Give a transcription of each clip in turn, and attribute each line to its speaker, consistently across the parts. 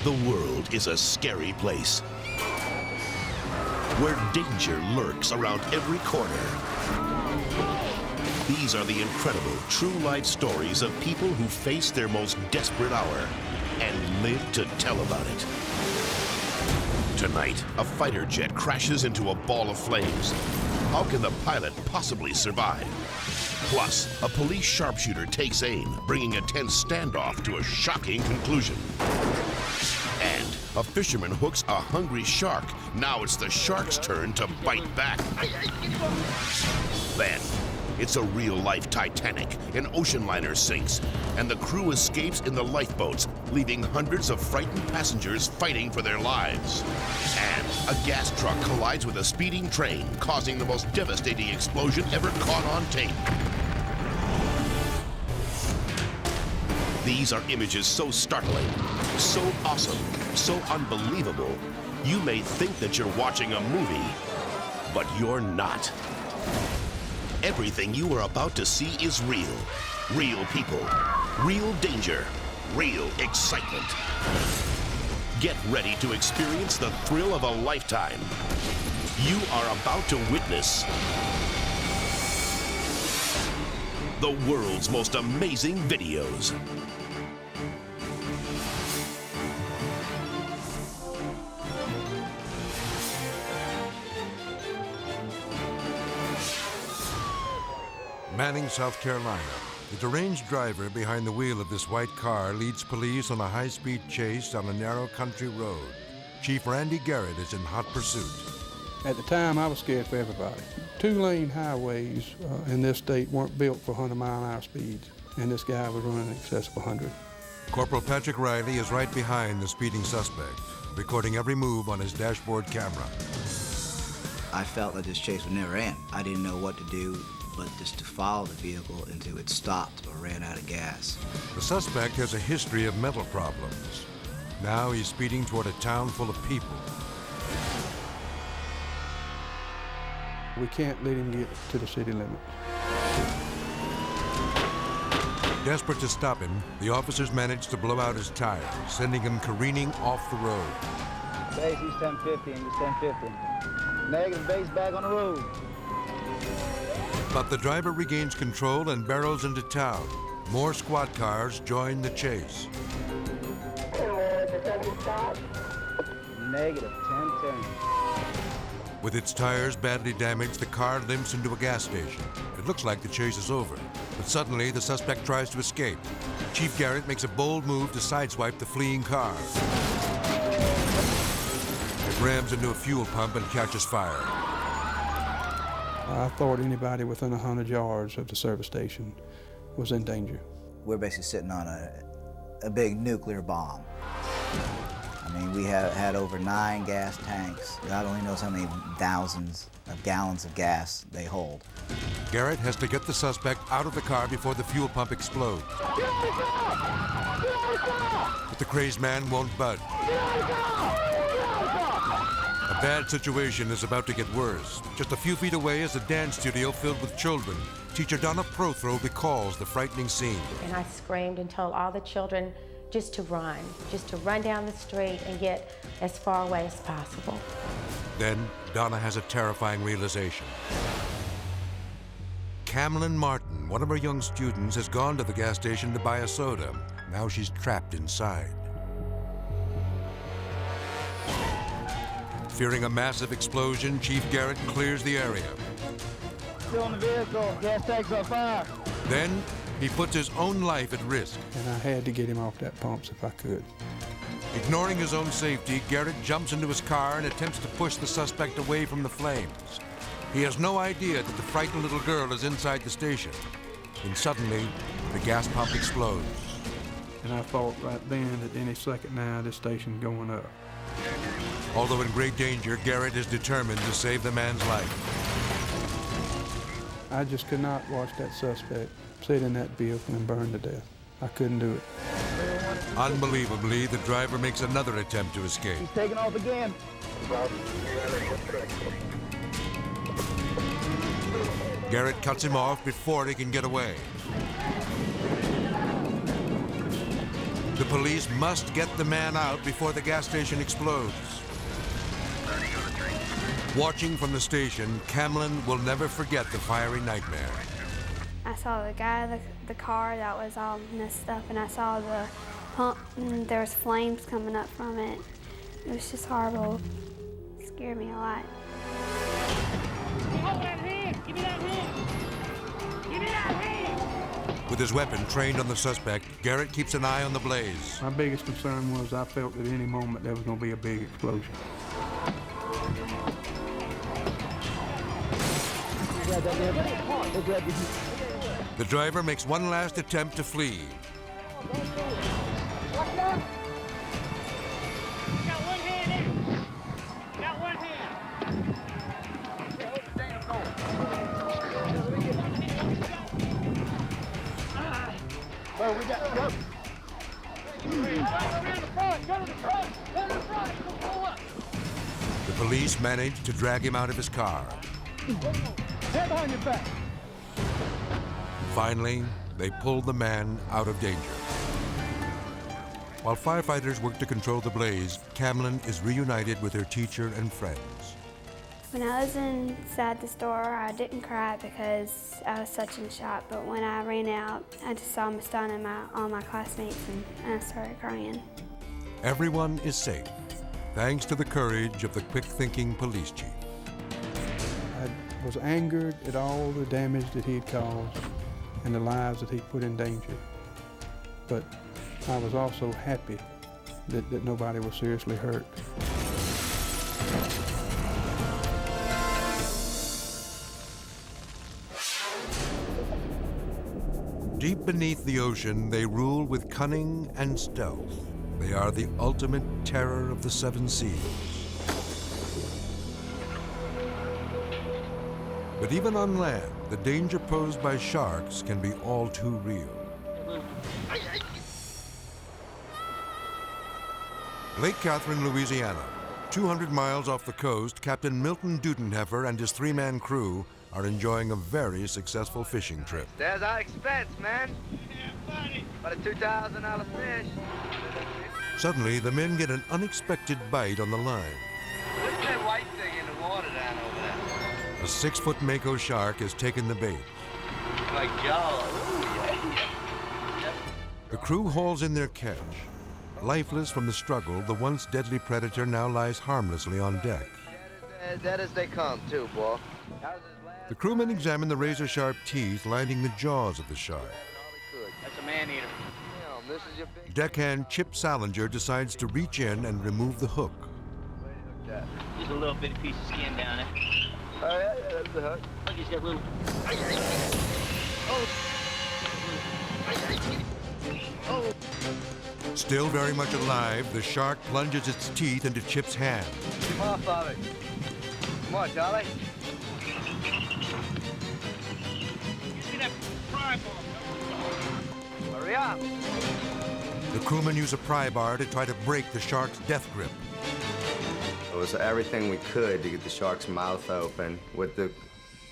Speaker 1: The world is a scary place where danger lurks around every corner. These are the incredible true life stories of people who face their most desperate hour and live to tell about it. Tonight, a fighter jet crashes into a ball of flames. How can the pilot possibly survive? Plus, a police sharpshooter takes aim, bringing a tense standoff to a shocking conclusion. And a fisherman hooks a hungry shark. Now it's the shark's turn to bite back. Then, it's a real-life Titanic. An ocean liner sinks, and the crew escapes in the lifeboats, leaving hundreds of frightened passengers fighting for their lives. And a gas truck collides with a speeding train, causing the most devastating explosion ever caught on tape. These are images so startling, so awesome, so unbelievable, you may think that you're watching a movie, but you're not. Everything you are about to see is real. Real people, real danger, real excitement. Get ready to experience the thrill of a lifetime. You are about to witness the world's most amazing videos.
Speaker 2: Manning, South Carolina. The deranged driver behind the wheel of this white car leads police on a high-speed chase on a narrow country road. Chief Randy Garrett is in hot pursuit.
Speaker 3: At the time, I was scared for everybody. Two-lane highways in this state weren't built for 100-mile-an-hour speeds, and this guy was running in excess of 100.
Speaker 2: Corporal Patrick Riley is right behind the speeding suspect, recording every move on his dashboard camera.
Speaker 4: I felt that this chase would never end. I didn't know what to do but just to follow the vehicle until it stopped or ran out of gas.
Speaker 2: The suspect has a history of mental problems. Now he's speeding toward a town full of people.
Speaker 3: We can't let him get to the city limits.
Speaker 2: Desperate to stop him, the officers managed to blow out his tires, sending him careening off the road.
Speaker 5: Base, he's 1050 and he's 1050. Negative, base back on the road.
Speaker 2: But the driver regains control and barrels into town. More squad cars join the chase.
Speaker 5: Negative, 1010.
Speaker 2: With its tires badly damaged, the car limps into a gas station. It looks like the chase is over, but suddenly the suspect tries to escape. Chief Garrett makes a bold move to sideswipe the fleeing car. It rams into a fuel pump and catches fire.
Speaker 3: I thought anybody within 100 yards of the service station was in danger.
Speaker 4: We're basically sitting on a big nuclear bomb. I mean, we have had over 9 gas tanks. God only knows how many thousands of gallons of gas they hold.
Speaker 2: Garrett has to get the suspect out of the car before the fuel pump explodes. But the crazed man won't budge. A bad situation is about to get worse. Just a few feet away is a dance studio filled with children. Teacher Donna Prothrow recalls the frightening scene.
Speaker 6: And I screamed and told all the children just to run down the street and get as far away as possible.
Speaker 2: Then Donna has a terrifying realization. Camlyn Martin, one of her young students, has gone to the gas station to buy a soda. Now she's trapped inside. Fearing a massive explosion, Chief Garrett clears the area.
Speaker 5: Still in the vehicle, gas tanks on fire.
Speaker 2: Then he puts his own life at risk.
Speaker 3: And I had to get him off that pumps if I could.
Speaker 2: Ignoring his own safety, Garrett jumps into his car and attempts to push the suspect away from the flames. He has no idea that the frightened little girl is inside the station. And suddenly, the gas pump explodes.
Speaker 3: And I thought right then that any second now this station's going up.
Speaker 2: Although in great danger, Garrett is determined to save the man's life.
Speaker 3: I just could not watch that suspect sit in that vehicle and burn to death. I couldn't do it.
Speaker 2: Unbelievably, the driver makes another attempt to escape.
Speaker 5: He's taking off again.
Speaker 2: Garrett cuts him off before he can get away. The police must get the man out before the gas station explodes. Watching from the station, Camlin will never forget the fiery nightmare.
Speaker 7: I saw the guy, the car that was all messed up, and I saw the pump, and there was flames coming up from it. It was just horrible. It scared me a lot.
Speaker 8: Give me that hand! Give me that hand!
Speaker 2: With his weapon trained on the suspect, Garrett keeps an eye on the blaze.
Speaker 3: My biggest concern was I felt at any moment there was going to be a big explosion.
Speaker 2: The driver makes one last attempt to flee.
Speaker 8: We got go. Go to the front. Pull up.
Speaker 2: The police manage to drag him out of his car.
Speaker 8: Head behind your back.
Speaker 2: Finally, they pull the man out of danger. While firefighters work to control the blaze, Camlin is reunited with her teacher and friends.
Speaker 7: When I was inside the store, I didn't cry because I was such in shock, but when I ran out, I just saw my son and all my classmates, and I started crying.
Speaker 2: Everyone is safe, thanks to the courage of the quick-thinking police chief.
Speaker 3: I was angered at all the damage that he had caused and the lives that he put in danger. But I was also happy that nobody was seriously hurt.
Speaker 2: Deep beneath the ocean, they rule with cunning and stealth. They are the ultimate terror of the seven seas. But even on land, the danger posed by sharks can be all too real. Lake Catherine, Louisiana. 200 miles off the coast, Captain Milton Dudenheffer and his three-man crew are enjoying a very successful fishing trip.
Speaker 5: There's our expense, man. About a $2,000 fish.
Speaker 2: Suddenly, the men get an unexpected bite on the line.
Speaker 5: What's that white thing in the water down over there?
Speaker 2: A 6-foot mako shark has taken the bait.
Speaker 5: Like Jaws. Ooh, yeah.
Speaker 2: The crew hauls in their catch. Lifeless from the struggle, the once deadly predator now lies harmlessly on deck.
Speaker 5: Dead as they come, too, boy.
Speaker 2: The crewmen examine the razor-sharp teeth lining the jaws of the shark.
Speaker 5: That's a man-eater. This is your big...
Speaker 2: Deckhand Chip Salinger decides to reach in and remove the hook.
Speaker 9: Just a little bitty piece of skin down there.
Speaker 5: Oh, yeah, that's the hook.
Speaker 9: Look, he's got a little...
Speaker 2: Still very much alive, the shark plunges its teeth into Chip's hand.
Speaker 5: Come on, Father. Come on, Charlie.
Speaker 8: See that pry bar?
Speaker 5: Hurry up.
Speaker 2: The crewmen use a pry bar to try to break the shark's death grip.
Speaker 10: It was everything we could to get the shark's mouth open. With the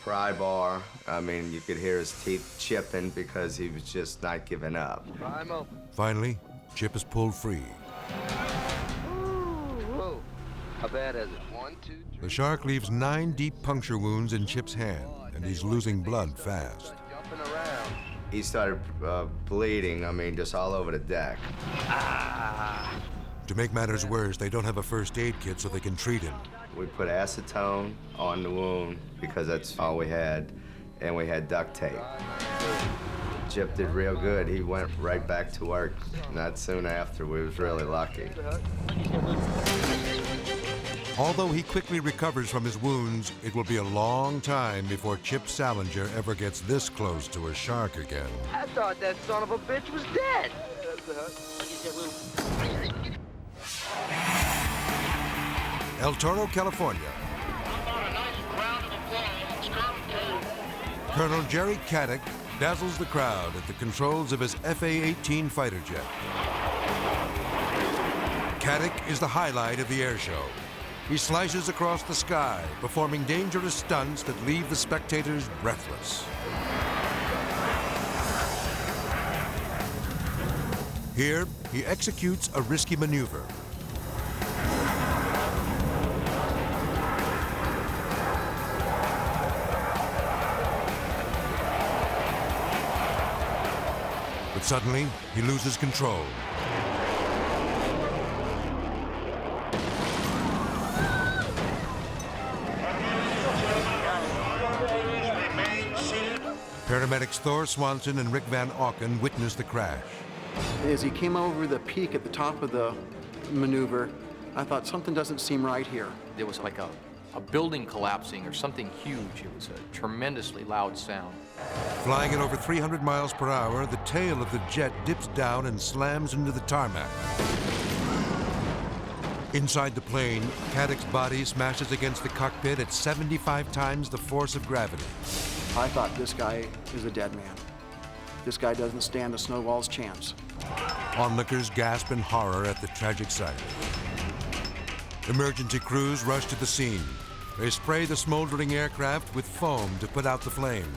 Speaker 10: pry bar, I mean, you could hear his teeth chipping because he was just not giving up.
Speaker 5: Pry him open.
Speaker 2: Finally, Chip is pulled free.
Speaker 5: Whoa. How bad is it? 1, 2, 3.
Speaker 2: The shark leaves 9 deep puncture wounds in Chip's hand, and he's losing blood fast.
Speaker 5: Jumping around.
Speaker 10: He started bleeding, I mean, just all over the deck.
Speaker 2: To make matters worse, they don't have a first aid kit so they can treat him.
Speaker 10: We put acetone on the wound because that's all we had, and we had duct tape. Chip did real good. He went right back to work not soon after. We was really lucky.
Speaker 2: Although he quickly recovers from his wounds, it will be a long time before Chip Salinger ever gets this close to a shark again.
Speaker 5: I thought that son of a bitch was dead.
Speaker 2: El Toro, California. Colonel Jerry Caddick dazzles the crowd at the controls of his FA-18 fighter jet. Caddick is the highlight of the air show. He slices across the sky, performing dangerous stunts that leave the spectators breathless. Here, he executes a risky maneuver. But suddenly, he loses control. Paramedics Thor Swanson and Rick Van Auken witnessed the crash.
Speaker 11: As he came over the peak at the top of the maneuver, I thought something doesn't seem right here.
Speaker 12: There was like a building collapsing or something huge. It was a tremendously loud sound.
Speaker 2: Flying at over 300 miles per hour, the tail of the jet dips down and slams into the tarmac. Inside the plane, Caddick's body smashes against the cockpit at 75 times the force of gravity.
Speaker 11: I thought this guy is a dead man. This guy doesn't stand a snowball's chance.
Speaker 2: Onlookers gasp in horror at the tragic sight. Emergency crews rush to the scene. They spray the smoldering aircraft with foam to put out the flames.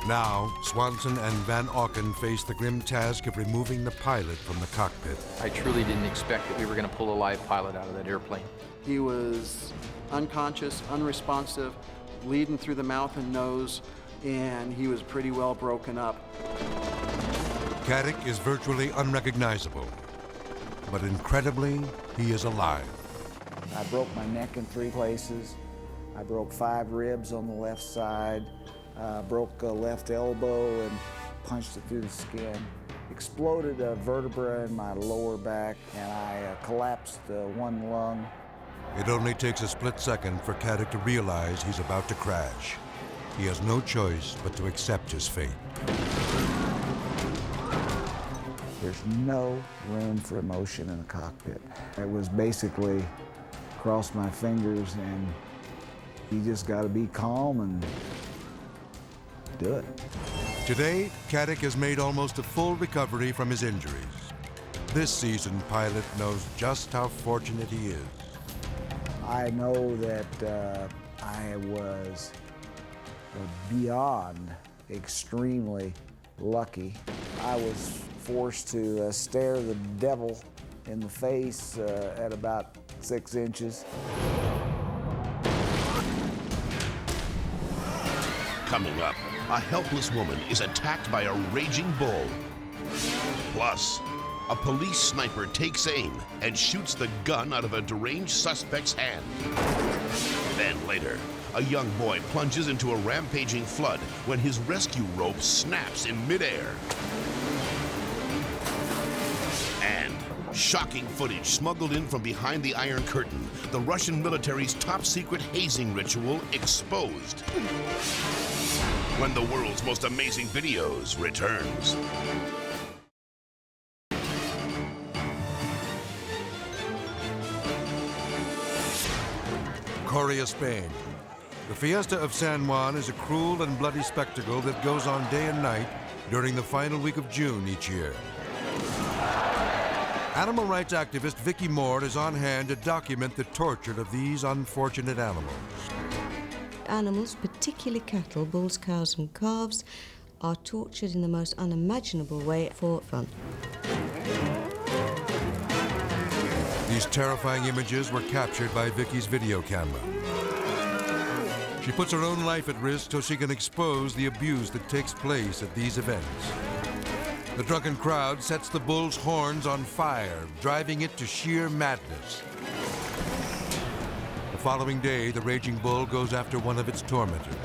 Speaker 2: Now, Swanson and Van Auken face the grim task of removing the pilot from the cockpit.
Speaker 12: I truly didn't expect that we were going to pull a live pilot out of that airplane.
Speaker 11: He was unconscious, unresponsive, bleeding through the mouth and nose, and he was pretty well broken up.
Speaker 2: Caddick is virtually unrecognizable, but incredibly, he is alive.
Speaker 4: I broke my neck in 3 places. I broke 5 ribs on the left side, broke a left elbow and punched it through the skin. Exploded a vertebra in my lower back, and I collapsed 1 lung.
Speaker 2: It only takes a split second for Caddick to realize he's about to crash. He has no choice but to accept his fate.
Speaker 4: There's no room for emotion in the cockpit. It was basically cross my fingers, and you just got to be calm and do it.
Speaker 2: Today, Caddick has made almost a full recovery from his injuries. This seasoned pilot knows just how fortunate he is.
Speaker 4: I know that I was beyond extremely lucky. I was forced to stare the devil in the face at about 6 inches.
Speaker 1: Coming up, a helpless woman is attacked by a raging bull. Plus, a police sniper takes aim and shoots the gun out of a deranged suspect's hand. Then later, a young boy plunges into a rampaging flood when his rescue rope snaps in midair. And shocking footage smuggled in from behind the Iron Curtain, the Russian military's top-secret hazing ritual exposed. When the world's most amazing videos returns.
Speaker 2: Coria, Spain. The Fiesta of San Juan is a cruel and bloody spectacle that goes on day and night during the final week of June each year. Animal rights activist Vicky Moore is on hand to document the torture of these unfortunate animals.
Speaker 13: Animals, particularly cattle, bulls, cows and calves, are tortured in the most unimaginable way for fun.
Speaker 2: These terrifying images were captured by Vicky's video camera. She puts her own life at risk so she can expose the abuse that takes place at these events. The drunken crowd sets the bull's horns on fire, driving it to sheer madness. The following day, the raging bull goes after one of its tormentors.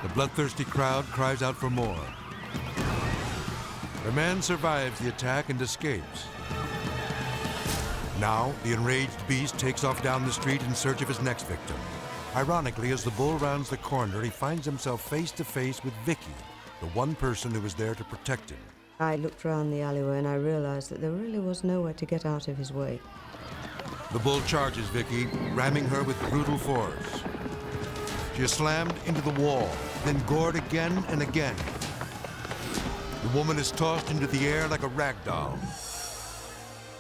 Speaker 2: The bloodthirsty crowd cries out for more. The man survives the attack and escapes. Now, the enraged beast takes off down the street in search of his next victim. Ironically, as the bull rounds the corner, he finds himself face to face with Vicky, the one person who was there to protect him.
Speaker 13: I looked around the alleyway and I realized that there really was nowhere to get out of his way.
Speaker 2: The bull charges Vicky, ramming her with brutal force. She is slammed into the wall, then gored again and again. The woman is tossed into the air like a rag doll.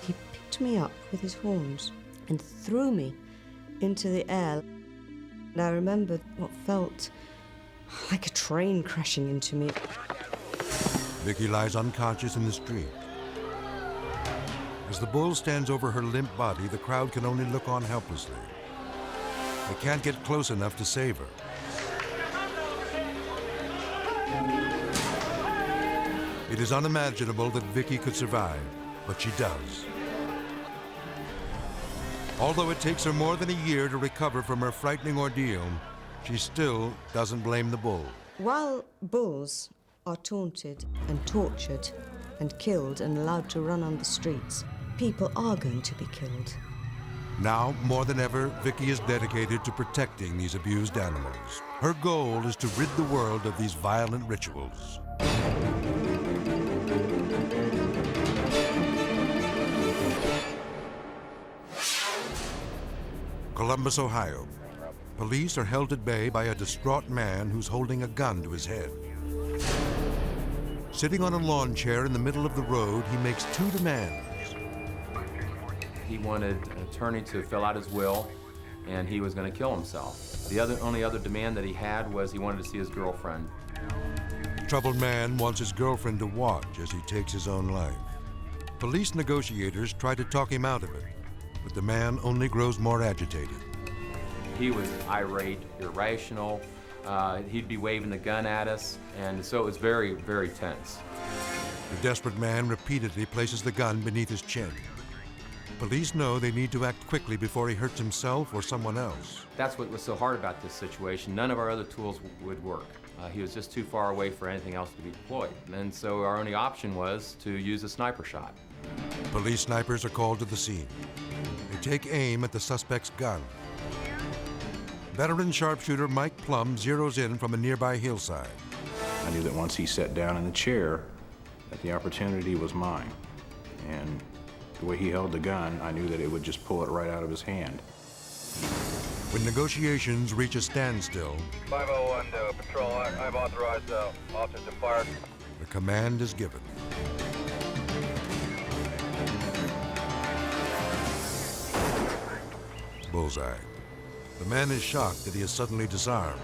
Speaker 13: He picked me up with his horns and threw me into the air. And I remember what felt like a train crashing into me.
Speaker 2: Vicky lies unconscious in the street. As the bull stands over her limp body, the crowd can only look on helplessly. They can't get close enough to save her. It is unimaginable that Vicky could survive, but she does. Although it takes her more than a year to recover from her frightening ordeal, she still doesn't blame the bull.
Speaker 13: While bulls are taunted and tortured and killed and allowed to run on the streets, people are going to be killed.
Speaker 2: Now, more than ever, Vicky is dedicated to protecting these abused animals. Her goal is to rid the world of these violent rituals. Columbus, Ohio. Police are held at bay by a distraught man who's holding a gun to his head. Sitting on a lawn chair in the middle of the road, he makes two demands.
Speaker 14: He wanted an attorney to fill out his will, and he was going to kill himself. The only other demand that he had was he wanted to see his girlfriend.
Speaker 2: The troubled man wants his girlfriend to watch as he takes his own life. Police negotiators try to talk him out of it, but the man only grows more agitated.
Speaker 14: He was irate, irrational. He'd be waving the gun at us, and so it was very, very tense.
Speaker 2: The desperate man repeatedly places the gun beneath his chin. Police know they need to act quickly before he hurts himself or someone else.
Speaker 14: That's what was so hard about this situation. None of our other tools would work. He was just too far away for anything else to be deployed. And so our only option was to use a sniper shot.
Speaker 2: Police snipers are called to the scene. They take aim at the suspect's gun. Veteran sharpshooter Mike Plum zeroes in from a nearby hillside.
Speaker 15: I knew that once he sat down in the chair, that the opportunity was mine. And the way he held the gun, I knew that it would just pull it right out of his hand.
Speaker 2: When negotiations reach a standstill,
Speaker 16: 501 patrol, I've authorized officers to fire.
Speaker 2: The command is given. Bullseye. The man is shocked that he is suddenly disarmed.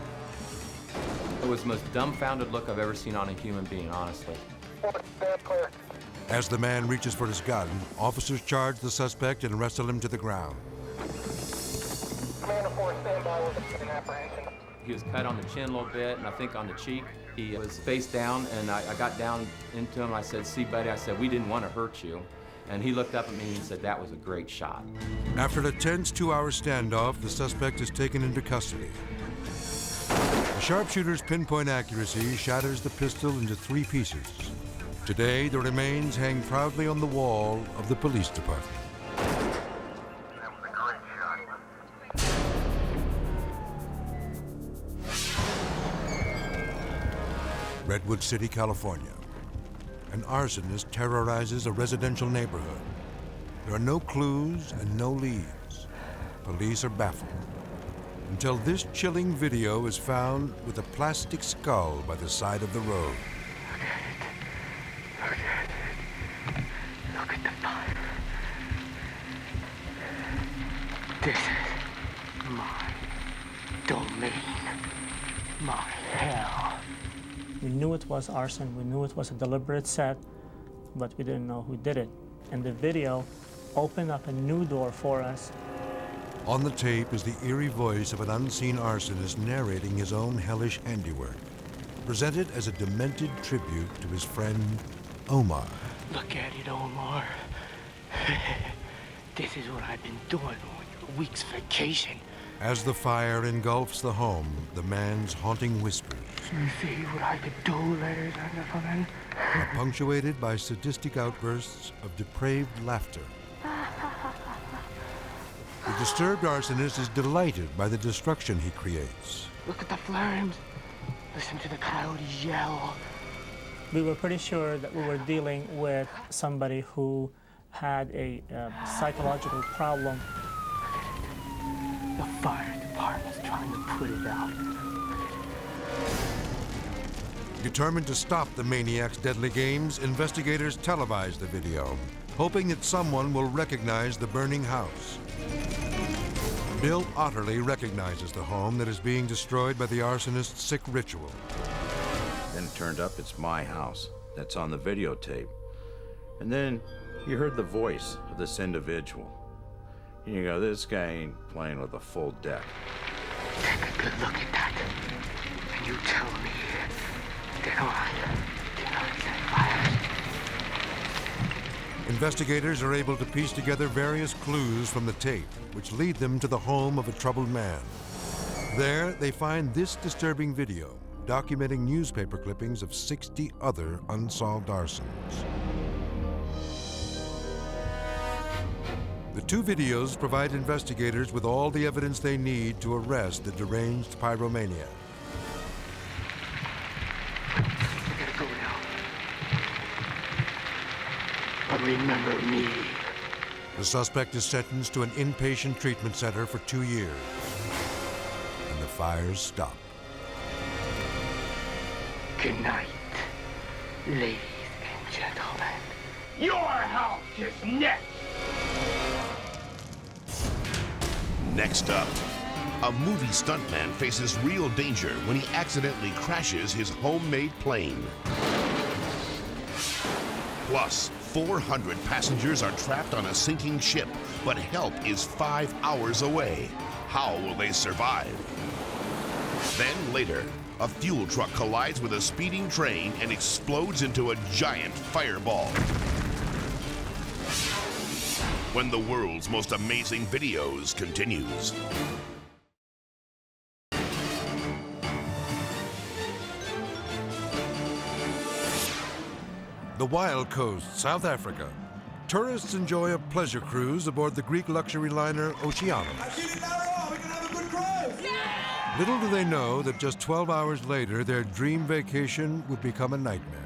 Speaker 14: It was the most dumbfounded look I've ever seen on a human being, honestly.
Speaker 16: Stand clear.
Speaker 2: As the man reaches for his gun, officers charge the suspect and wrestle him to the ground.
Speaker 16: Commander 4, stand by with an apprehension.
Speaker 14: He was cut on the chin a little bit, and I think on the cheek. He was face down, and I got down into him. I said, "See, buddy," I said, "we didn't want to hurt you." And he looked up at me and said, "That was a great shot."
Speaker 2: After a tense 2-hour standoff, the suspect is taken into custody. The sharpshooter's pinpoint accuracy shatters the pistol into 3 pieces. Today, the remains hang proudly on the wall of the police department. Redwood City, California. An arsonist terrorizes a residential neighborhood. There are no clues and no leads. Police are baffled. Until this chilling video is found with a plastic skull by the side of the road.
Speaker 8: Look at the fire. This is my domain, my hell.
Speaker 17: We knew it was arson, we knew it was a deliberate set, but we didn't know who did it. And the video opened up a new door for us.
Speaker 2: On the tape is the eerie voice of an unseen arsonist narrating his own hellish handiwork, presented as a demented tribute to his friend, Omar.
Speaker 8: Look at it, Omar. This is what I've been doing on a week's vacation.
Speaker 2: As the fire engulfs the home, the man's haunting whispers
Speaker 8: You see what I could do, ladies and gentlemen?
Speaker 2: are punctuated by sadistic outbursts of depraved laughter. The disturbed arsonist is delighted by the destruction he creates.
Speaker 8: Look at the flames. Listen to the coyotes yell.
Speaker 17: We were pretty sure that we were dealing with somebody who had a psychological problem.
Speaker 8: The fire department's trying to put it out.
Speaker 2: Determined to stop the maniac's deadly games, investigators televise the video, hoping that someone will recognize the burning house. Bill Otterly recognizes the home that is being destroyed by the arsonist's sick ritual.
Speaker 18: Then it turned up it's my house that's on the videotape. And then you heard the voice of this individual. And you go, this guy ain't playing with a full deck.
Speaker 19: Take a good look at that. And you tell me that I did not set fire.
Speaker 2: Investigators are able to piece together various clues from the tape, which lead them to the home of a troubled man. There, they find this disturbing video, documenting newspaper clippings of 60 other unsolved arsons. The two videos provide investigators with all the evidence they need to arrest the deranged pyromaniac.
Speaker 19: Remember me.
Speaker 2: The suspect is sentenced to an inpatient treatment center for 2 years. And the fires stop.
Speaker 19: Good night, ladies and gentlemen. Your house is next.
Speaker 1: Next up, a movie stuntman faces real danger when he accidentally crashes his homemade plane. Plus, 400 passengers are trapped on a sinking ship, but help is 5 hours away. How will they survive? Then later, a fuel truck collides with a speeding train and explodes into a giant fireball. When the world's most amazing videos continues.
Speaker 2: The Wild Coast, South Africa. Tourists enjoy a pleasure cruise aboard the Greek luxury liner Oceanos. Little do they know that just 12 hours later, their dream vacation would become a nightmare.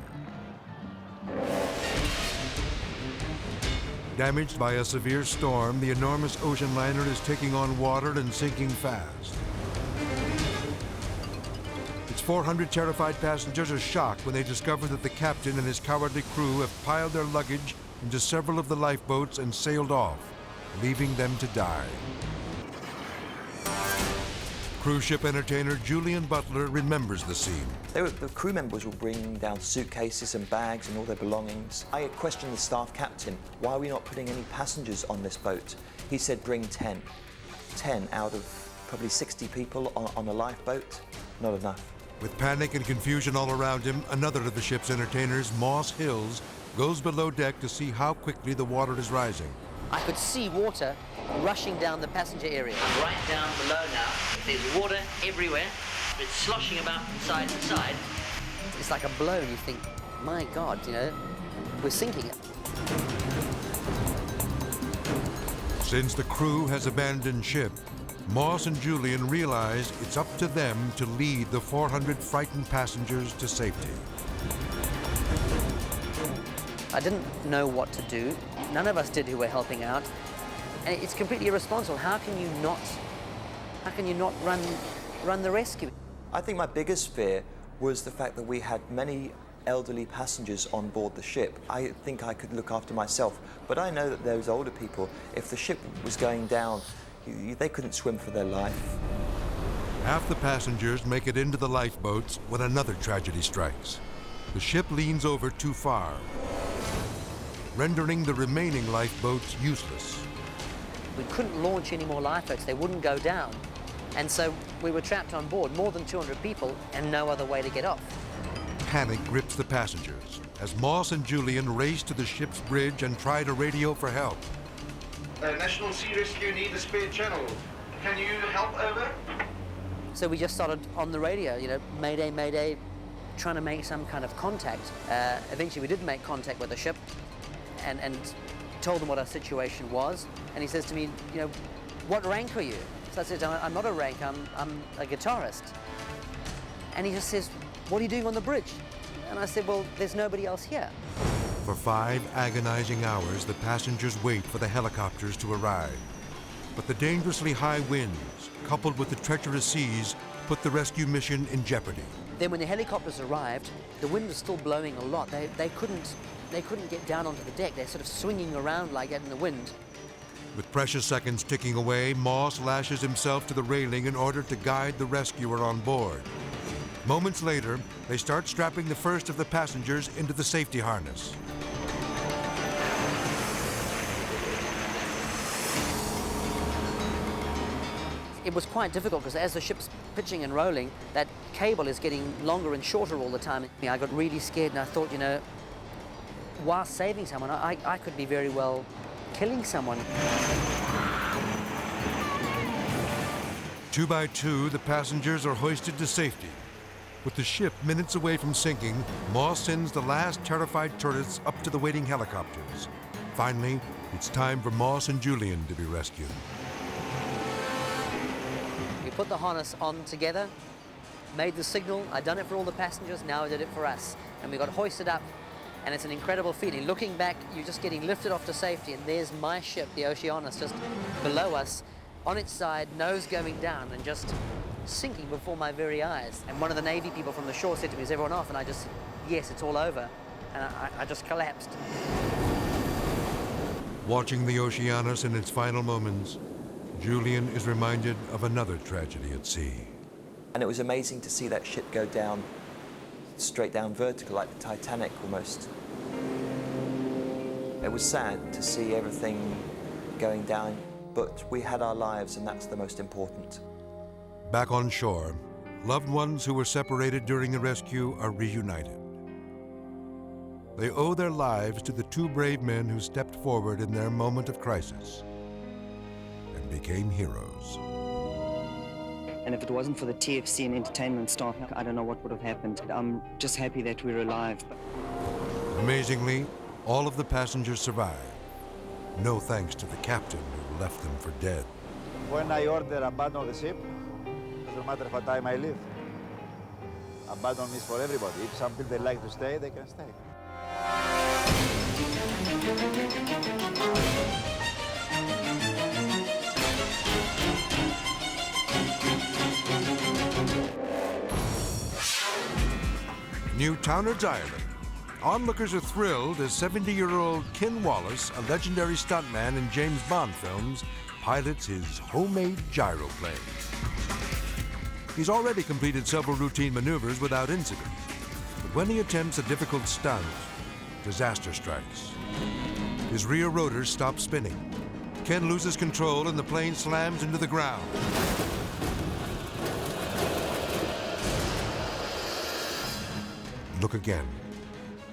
Speaker 2: Damaged by a severe storm, the enormous ocean liner is taking on water and sinking fast. Its 400 terrified passengers are shocked when they discover that the captain and his cowardly crew have piled their luggage into several of the lifeboats and sailed off, leaving them to die. Cruise ship entertainer Julian Butler remembers the scene.
Speaker 20: The crew members were bringing down suitcases and bags and all their belongings. I questioned the staff captain, why are we not putting any passengers on this boat? He said bring 10. 10 out of probably 60 people on a lifeboat, not enough.
Speaker 2: With panic and confusion all around him, another of the ship's entertainers, Moss Hills, goes below deck to see how quickly the water is rising.
Speaker 21: I could see water rushing down the passenger area. Right down below now, there's water everywhere. It's sloshing about from side to side. It's like a blow, and you think, my God, you know, we're sinking.
Speaker 2: Since the crew has abandoned ship, Moss and Julian realize it's up to them to lead the 400 frightened passengers to safety.
Speaker 21: I didn't know what to do. None of us did who were helping out. And it's completely irresponsible. How can you not run the rescue?
Speaker 20: I think my biggest fear was the fact that we had many elderly passengers on board the ship. I think I could look after myself, but I know that those older people, if the ship was going down, they couldn't swim for their life.
Speaker 2: Half the passengers make it into the lifeboats when another tragedy strikes. The ship leans over too far, rendering the remaining lifeboats useless.
Speaker 21: We couldn't launch any more lifeboats. They wouldn't go down. And so we were trapped on board, more than 200 people, and no other way to get off.
Speaker 2: Panic grips the passengers as Moss and Julian race to the ship's bridge and try to radio for help.
Speaker 22: National Sea Rescue need a spare channel. Can you help over?
Speaker 21: So we just started on the radio, you know, Mayday, Mayday, trying to make some kind of contact. Eventually we did make contact with the ship and told them what our situation was. And he says to me, you know, what rank are you? So I said, I'm not a rank, I'm a guitarist. And he just says, what are you doing on the bridge? And I said, well, there's nobody else here.
Speaker 2: For 5 agonizing hours, the passengers wait for the helicopters to arrive. But the dangerously high winds, coupled with the treacherous seas, put the rescue mission in jeopardy.
Speaker 21: Then when the helicopters arrived, the wind was still blowing a lot. They couldn't get down onto the deck. They're sort of swinging around like that in the wind.
Speaker 2: With precious seconds ticking away, Moss lashes himself to the railing in order to guide the rescuer on board. Moments later, they start strapping the first of the passengers into the safety harness.
Speaker 21: It was quite difficult because as the ship's pitching and rolling, that cable is getting longer and shorter all the time. I got really scared and I thought, you know, while saving someone, I could be very well killing someone.
Speaker 2: 2 by 2, the passengers are hoisted to safety. With the ship minutes away from sinking, Moss sends the last terrified tourists up to the waiting helicopters. Finally, it's time for Moss and Julian to be rescued.
Speaker 21: We put the harness on together, made the signal. I'd done it for all the passengers, now I did it for us. And we got hoisted up, and it's an incredible feeling. Looking back, you're just getting lifted off to safety, and there's my ship, the Oceanus, just below us, on its side, nose going down, and just sinking before my very eyes. And one of the Navy people from the shore said to me, "Is everyone off?" And I just, yes, it's all over. And I just collapsed.
Speaker 2: Watching the Oceanus in its final moments, Julian is reminded of another tragedy at sea.
Speaker 20: And it was amazing to see that ship go down, straight down vertical, like the Titanic almost. It was sad to see everything going down, but we had our lives, and that's the most important.
Speaker 2: Back on shore, loved ones who were separated during the rescue are reunited. They owe their lives to the 2 brave men who stepped forward in their moment of crisis and became heroes.
Speaker 6: And if it wasn't for the TFC and entertainment staff, I don't know what would have happened. I'm just happy that we're alive.
Speaker 2: Amazingly, all of the passengers survived. No thanks to the captain who left them for dead.
Speaker 5: When I order abandon the ship, doesn't matter what time I live. Abandon is for everybody. If some people they like to stay, they can stay.
Speaker 2: New Townards Island. Onlookers are thrilled as 70-year-old Ken Wallace, a legendary stuntman in James Bond films, pilots his homemade gyroplane. He's already completed several routine maneuvers without incident. But when he attempts a difficult stunt, disaster strikes. His rear rotors stop spinning. Ken loses control and the plane slams into the ground. Look again.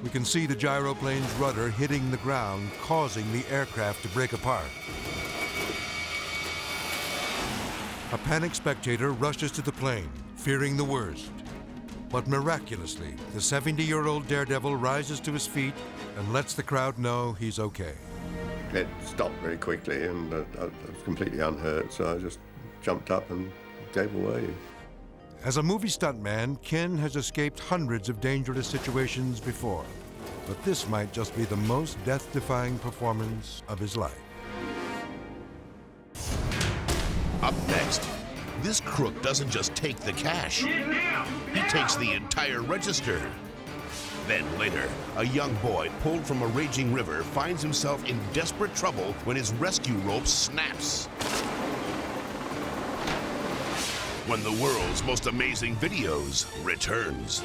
Speaker 2: We can see the gyroplane's rudder hitting the ground, causing the aircraft to break apart. A panicked spectator rushes to the plane, fearing the worst. But miraculously, the 70-year-old daredevil rises to his feet and lets the crowd know he's okay.
Speaker 7: It stopped very quickly and I was completely unhurt, so I just jumped up and gave away.
Speaker 2: As a movie stuntman, Ken has escaped hundreds of dangerous situations before, but this might just be the most death-defying performance of his life.
Speaker 1: Up next, this crook doesn't just take the cash, he takes the entire register. Then later, a young boy pulled from a raging river finds himself in desperate trouble when his rescue rope snaps. When the world's most amazing videos returns.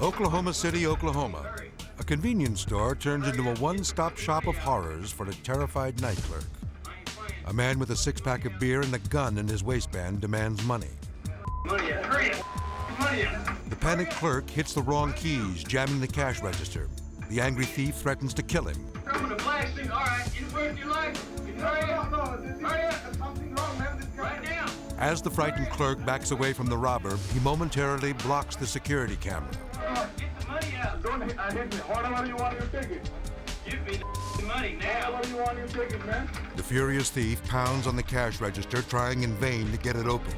Speaker 2: Oklahoma City, Oklahoma. A convenience store turns into a one-stop shop of horrors for a terrified night clerk. A man with a 6-pack of beer and a gun in his waistband demands money.
Speaker 8: Hurry up.
Speaker 2: The panicked clerk hits the wrong keys, jamming the cash register. The angry thief threatens to kill him.
Speaker 8: Come with a blasting. All right, you worth your life. Hurry up. Hurry up. There's something wrong, man. Right now.
Speaker 2: As the frightened clerk backs away from the robber, he momentarily blocks the security camera.
Speaker 8: Get the money out. Don't hit me. Whatever you want your ticket. Give me the money now. Whatever you want your ticket, man.
Speaker 2: The furious thief pounds on the cash register, trying in vain to get it open.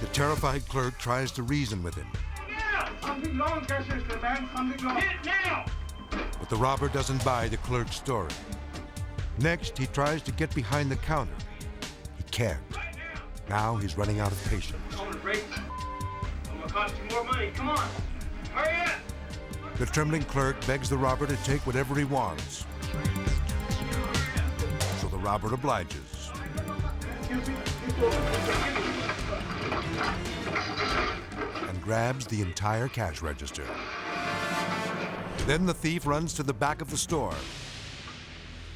Speaker 2: The terrified clerk tries to reason with him.
Speaker 8: Yeah, something wrong, cash register, man. Something wrong. Get now.
Speaker 2: But the robber doesn't buy the clerk's story. Next, he tries to get behind the counter. He can't. Now he's running out of patience.
Speaker 8: I'm gonna cost you more money. Come on. Hurry up.
Speaker 2: The trembling clerk begs the robber to take whatever he wants. So the robber obliges. And grabs the entire cash register. Then the thief runs to the back of the store.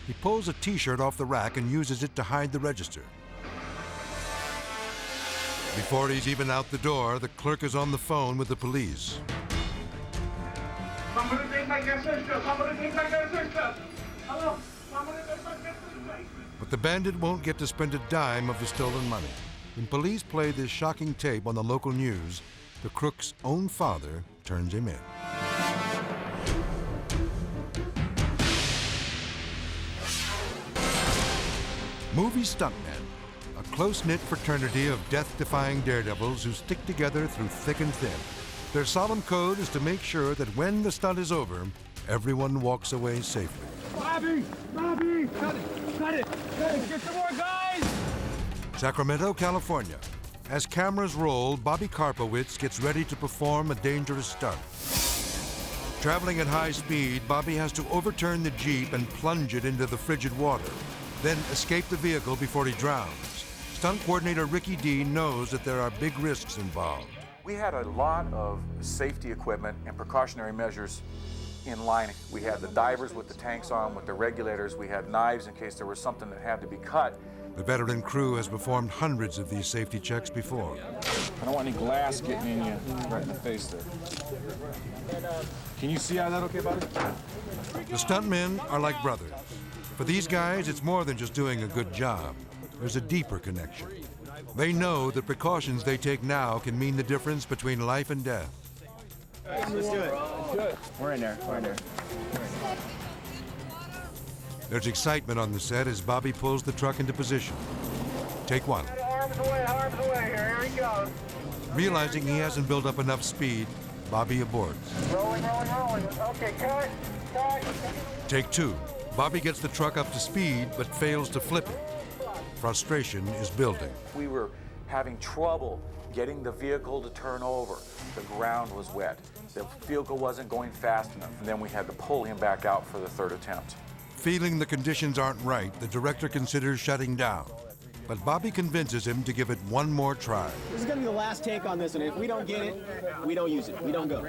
Speaker 2: He pulls a t-shirt off the rack and uses it to hide the register. Before he's even out the door, the clerk is on the phone with the police.
Speaker 8: Somebody take my gas register! Somebody take my gas register! Hello? Somebody take my gas register!
Speaker 2: But the bandit won't get to spend a dime of the stolen money. When police play this shocking tape on the local news, the crook's own father turns him in. Movie stuntmen, a close-knit fraternity of death-defying daredevils who stick together through thick and thin. Their solemn code is to make sure that when the stunt is over, everyone walks away safely.
Speaker 8: Bobby! Bobby! Cut it! Cut it! Cut it! Get some more guys!
Speaker 2: Sacramento, California. As cameras roll, Bobby Karpowitz gets ready to perform a dangerous stunt. Traveling at high speed, Bobby has to overturn the Jeep and plunge it into the frigid water, then escape the vehicle before he drowns. Stunt coordinator Ricky D knows that there are big risks involved.
Speaker 3: We had a lot of safety equipment and precautionary measures in line. We had the divers with the tanks on, with the regulators. We had knives in case there was something that had to be cut.
Speaker 2: The veteran crew has performed hundreds of these safety checks before.
Speaker 9: I don't want any glass getting in you right in the face there. Can you see out of that okay, buddy?
Speaker 2: The stuntmen are like brothers. For these guys, it's more than just doing a good job. There's a deeper connection. They know the precautions they take now can mean the difference between life and death.
Speaker 9: Let's do it. We're in there. We're in there.
Speaker 2: There's excitement on the set as Bobby pulls the truck into position. Take one.
Speaker 8: Arms away here. Here he goes.
Speaker 2: Realizing he hasn't built up enough speed, Bobby aborts.
Speaker 8: Rolling. Okay, cut.
Speaker 2: Take two. Bobby gets the truck up to speed, but fails to flip it. Frustration is building.
Speaker 3: We were having trouble getting the vehicle to turn over. The ground was wet. The vehicle wasn't going fast enough. And then we had to pull him back out for the third attempt.
Speaker 2: Feeling the conditions aren't right, the director considers shutting down. But Bobby convinces him to give it one more try.
Speaker 23: This is going to be the last take on this, and if we don't get it, we don't use it. We don't go.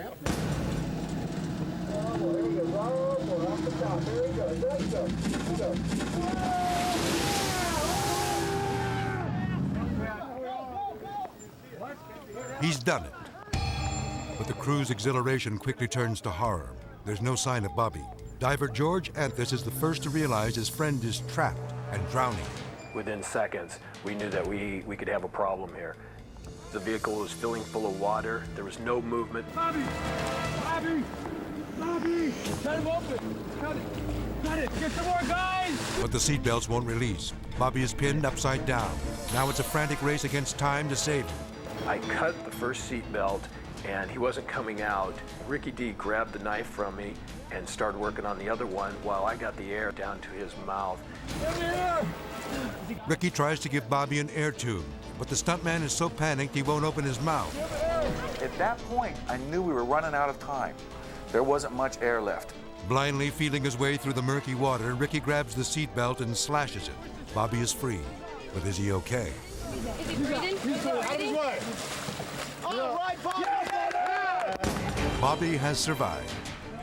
Speaker 2: He's done it. But the crew's exhilaration quickly turns to horror. There's no sign of Bobby. Diver George Anthus is the first to realize his friend is trapped and drowning.
Speaker 24: Within seconds, we knew that we could have a problem here. The vehicle was filling full of water. There was no movement.
Speaker 8: Bobby! Cut him open! Cut it! Get some more guys!
Speaker 2: But the seatbelts won't release. Bobby is pinned upside down. Now it's a frantic race against time to save him.
Speaker 24: I cut the first seatbelt, and he wasn't coming out. Ricky D grabbed the knife from me and started working on the other one while I got the air down to his mouth.
Speaker 2: Ricky tries to give Bobby an air tube, but the stuntman is so panicked he won't open his mouth.
Speaker 3: At that point, I knew we were running out of time. There wasn't much air left.
Speaker 2: Blindly feeling his way through the murky water, Ricky grabs the seatbelt and slashes it. Bobby is free, but is he okay?
Speaker 8: Is he breathing? Out of his way! All right, Bobby!
Speaker 2: Bobby has survived.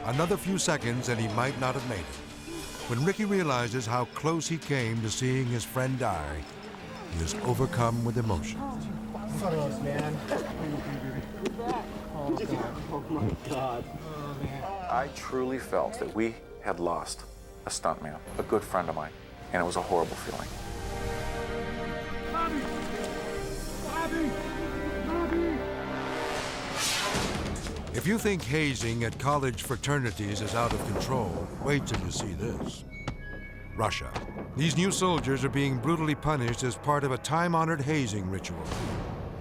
Speaker 2: Another few seconds and he might not have made it. When Ricky realizes how close he came to seeing his friend die, he is overcome with emotion.
Speaker 23: Photos, man. Oh my God.
Speaker 3: I truly felt that we had lost a stuntman, a good friend of mine, and it was a horrible feeling.
Speaker 8: Bobby!
Speaker 2: If you think hazing at college fraternities is out of control, wait till you see this. Russia. These new soldiers are being brutally punished as part of a time-honored hazing ritual.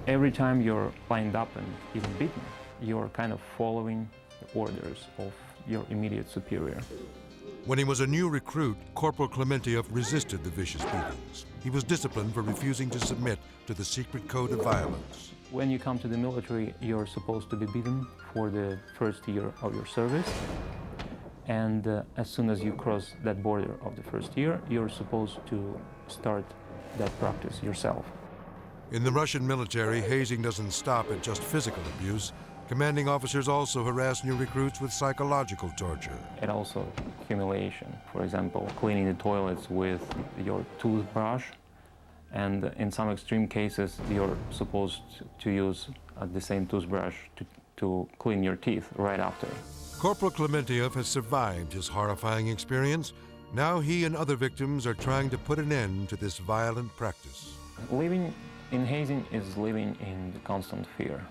Speaker 25: Every time you're lined up and even beaten, you're kind of following the orders of your immediate superior.
Speaker 2: When he was a new recruit, Corporal Clementieff resisted the vicious beatings. He was disciplined for refusing to submit to the secret code of violence.
Speaker 25: When you come to the military, you're supposed to be beaten for the first year of your service. And as soon as you cross that border of the first year, you're supposed to start that practice yourself.
Speaker 2: In the Russian military, hazing doesn't stop at just physical abuse. Commanding officers also harass new recruits with psychological torture.
Speaker 25: And also humiliation. For example, cleaning the toilets with your toothbrush. And in some extreme cases, you're supposed to use the same toothbrush to clean your teeth right after.
Speaker 2: Corporal Clementieff has survived his horrifying experience. Now he and other victims are trying to put an end to this violent practice.
Speaker 25: Living in hazing is living in constant fear.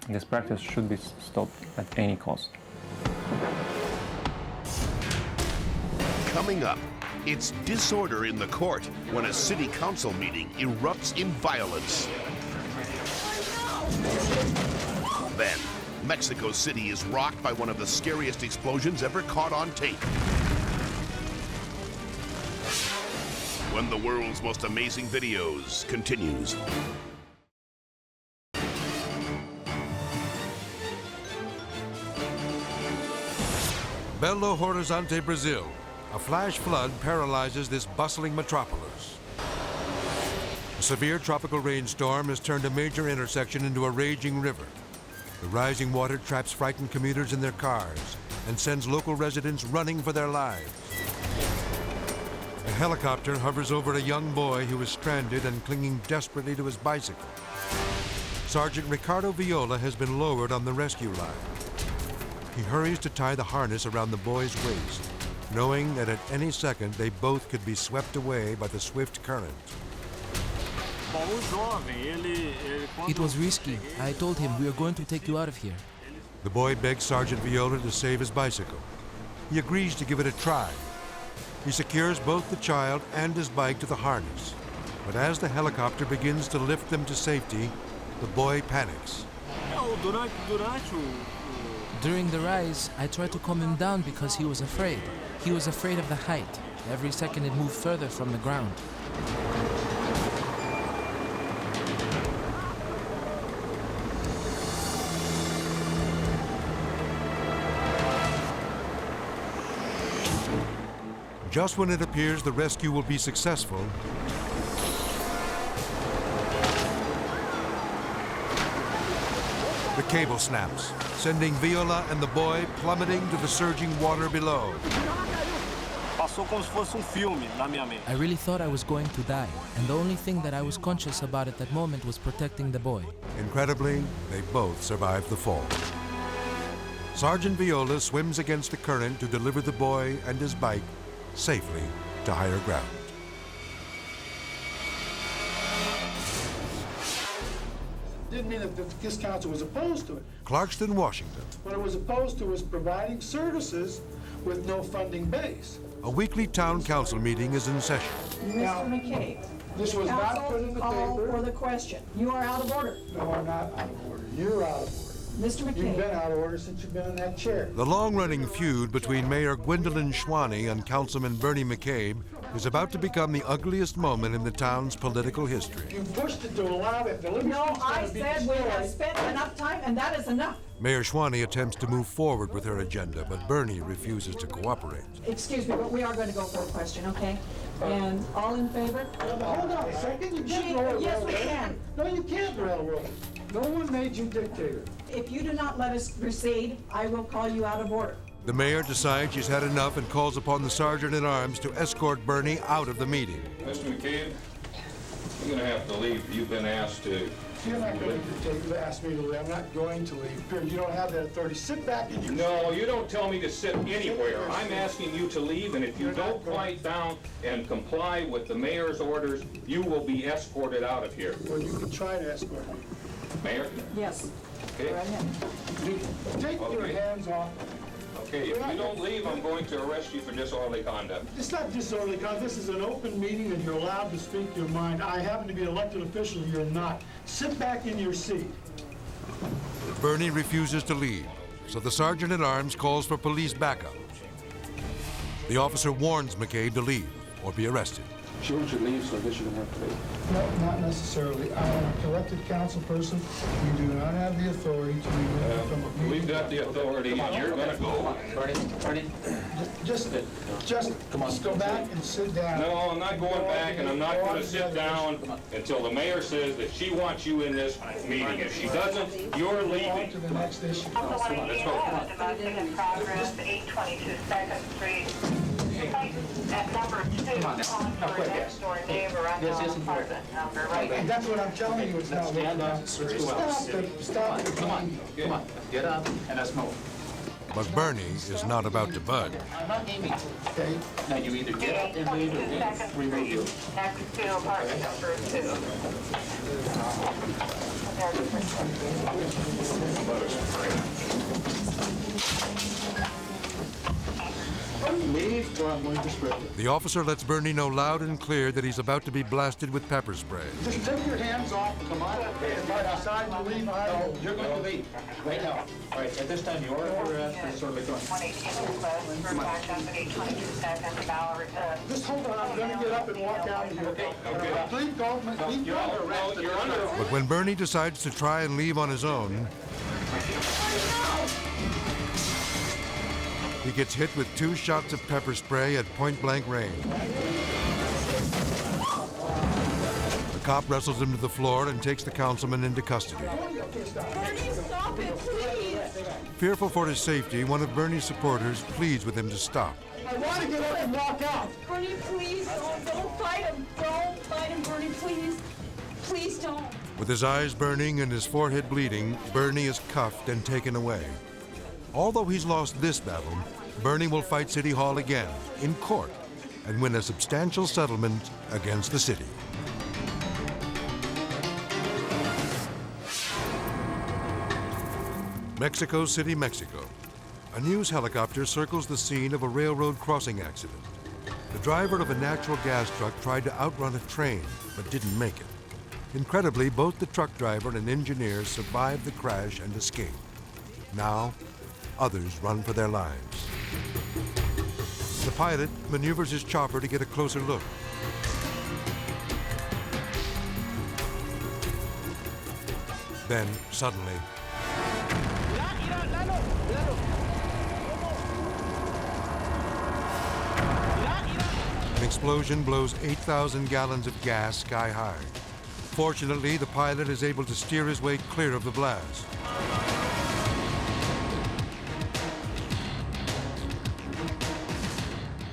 Speaker 25: This practice should be stopped at any cost.
Speaker 1: Coming up, it's disorder in the court when a city council meeting erupts in violence. Then, Mexico City is rocked by one of the scariest explosions ever caught on tape. When the world's most amazing videos continues.
Speaker 2: Belo Horizonte, Brazil. A flash flood paralyzes this bustling metropolis. A severe tropical rainstorm has turned a major intersection into a raging river. The rising water traps frightened commuters in their cars and sends local residents running for their lives. A helicopter hovers over a young boy who is stranded and clinging desperately to his bicycle. Sergeant Ricardo Viola has been lowered on the rescue line. He hurries to tie the harness around the boy's waist, knowing that at any second they both could be swept away by the swift current.
Speaker 4: It was risky. I told him, we are going to take you out of here.
Speaker 2: The boy begs Sergeant Viola to save his bicycle. He agrees to give it a try. He secures both the child and his bike to the harness. But as the helicopter begins to lift them to safety, the boy panics.
Speaker 4: During the rise, I tried to calm him down because he was afraid. He was afraid of the height. Every second it moved further from the ground.
Speaker 2: Just when it appears the rescue will be successful, the cable snaps, sending Viola and the boy plummeting to the surging water below.
Speaker 4: I really thought I was going to die, and the only thing that I was conscious about at that moment was protecting the boy.
Speaker 2: Incredibly, they both survived the fall. Sergeant Viola swims against the current to deliver the boy and his bike safely to higher ground.
Speaker 10: Didn't mean that this council was opposed to it.
Speaker 2: Clarkston, Washington.
Speaker 10: What it was opposed to was providing services with no funding base.
Speaker 2: A weekly town council meeting is in session.
Speaker 11: Mr. McCabe,
Speaker 10: this was not put in the paper.
Speaker 11: For the question. You are out of order.
Speaker 10: No, I'm not out of order. You're out of order.
Speaker 11: Mr. McCabe.
Speaker 10: You've been out of order since you've been in that chair.
Speaker 2: The long-running feud between Mayor Gwendolyn Schwanee and Councilman Bernie McCabe is about to become the ugliest moment in the town's political history.
Speaker 10: You pushed it to allow that.
Speaker 11: No, I said we have spent enough time, and that is enough.
Speaker 2: Mayor Schwanee attempts to move forward with her agenda, but Bernie refuses to cooperate.
Speaker 11: Excuse me, but we are going to go for a question, okay? And all in favor?
Speaker 10: Hold on a second. You can't
Speaker 11: Yes, we can.
Speaker 10: No, you can't railroad. No one made you dictator.
Speaker 11: If you do not let us proceed, I will call you out of order.
Speaker 2: The mayor decides she's had enough and calls upon the sergeant-at-arms to escort Bernie out of the meeting.
Speaker 12: Mr. McCabe, you're going to have to leave. You've been asked to.
Speaker 10: You're not going to ask me to leave. I'm not going to leave. You don't have that authority. Sit back and you...
Speaker 12: No, you don't tell me to sit anywhere. I'm asking you to leave, and if you don't quiet down and comply with the mayor's orders, you will be escorted out of here.
Speaker 10: Well, you can try to escort me.
Speaker 12: Mayor?
Speaker 11: Yes.
Speaker 12: Okay.
Speaker 11: Go right ahead.
Speaker 10: Take your hands off.
Speaker 12: Okay, if you don't leave, I'm going to arrest you for disorderly conduct.
Speaker 10: It's not disorderly conduct. This is an open meeting and you're allowed to speak your mind. I happen to be an elected official. You're not. Sit back in your seat.
Speaker 2: Bernie refuses to leave, so the sergeant-at-arms calls for police backup. The officer warns McCabe to leave or be arrested.
Speaker 10: She wants you to leave, so I guess you're gonna have to leave. No, not necessarily. I am a elected council person. You do not have the authority to remove me from a meeting.
Speaker 12: We've got the authority, and you're gonna go.
Speaker 10: Bernie, just come on, go back and sit down.
Speaker 12: No, I'm not going back, and I'm not gonna sit down until the mayor says that she wants you in this meeting. If she doesn't, you're leaving.
Speaker 10: To the next issue.
Speaker 12: Come on, let's go.
Speaker 13: Domestic in progress, 822 2nd Street. At number 2, calling for a next door neighbor on the apartment number, right?
Speaker 10: And that's what I'm telling you, it's not working out. Stop it.
Speaker 14: Come on, get up and let's move.
Speaker 2: But Bernie is not about to budge.
Speaker 14: I'm not aiming. Okay? Now you either get up and leave or we remove you.
Speaker 13: Next to apartment number 2.
Speaker 10: Leave or I'm going to spread it.
Speaker 2: The officer lets Bernie know loud and clear that he's about to be blasted with pepper spray.
Speaker 10: Just take your hands off. Come on. Right outside, you leave.
Speaker 14: No, you're going to leave right now. All right, at this time, you're under arrest for disorderly conduct.
Speaker 13: 118 request for backup at 822 2nd, Ballard.
Speaker 10: Just hold on. I'm going to get up and walk out of here. Okay. Please don't.
Speaker 14: You're under arrest. You're under arrest.
Speaker 2: But when Bernie decides to try and leave on his own, he gets hit with 2 shots of pepper spray at point-blank range. The cop wrestles him to the floor and takes the councilman into custody.
Speaker 11: Bernie, stop it, please!
Speaker 2: Fearful for his safety, one of Bernie's supporters pleads with him to stop.
Speaker 10: I want to get up and walk out.
Speaker 11: Bernie, please, don't fight him. Don't fight him, Bernie, please. Please don't.
Speaker 2: With his eyes burning and his forehead bleeding, Bernie is cuffed and taken away. Although he's lost this battle, Bernie will fight City Hall again, in court, and win a substantial settlement against the city. Mexico City, Mexico. A news helicopter circles the scene of a railroad crossing accident. The driver of a natural gas truck tried to outrun a train, but didn't make it. Incredibly, both the truck driver and engineer survived the crash and escaped. Now, others run for their lives. The pilot maneuvers his chopper to get a closer look. Then, suddenly, an explosion blows 8,000 gallons of gas sky high. Fortunately, the pilot is able to steer his way clear of the blast.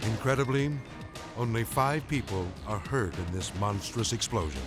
Speaker 2: Incredibly, only 5 people are hurt in this monstrous explosion.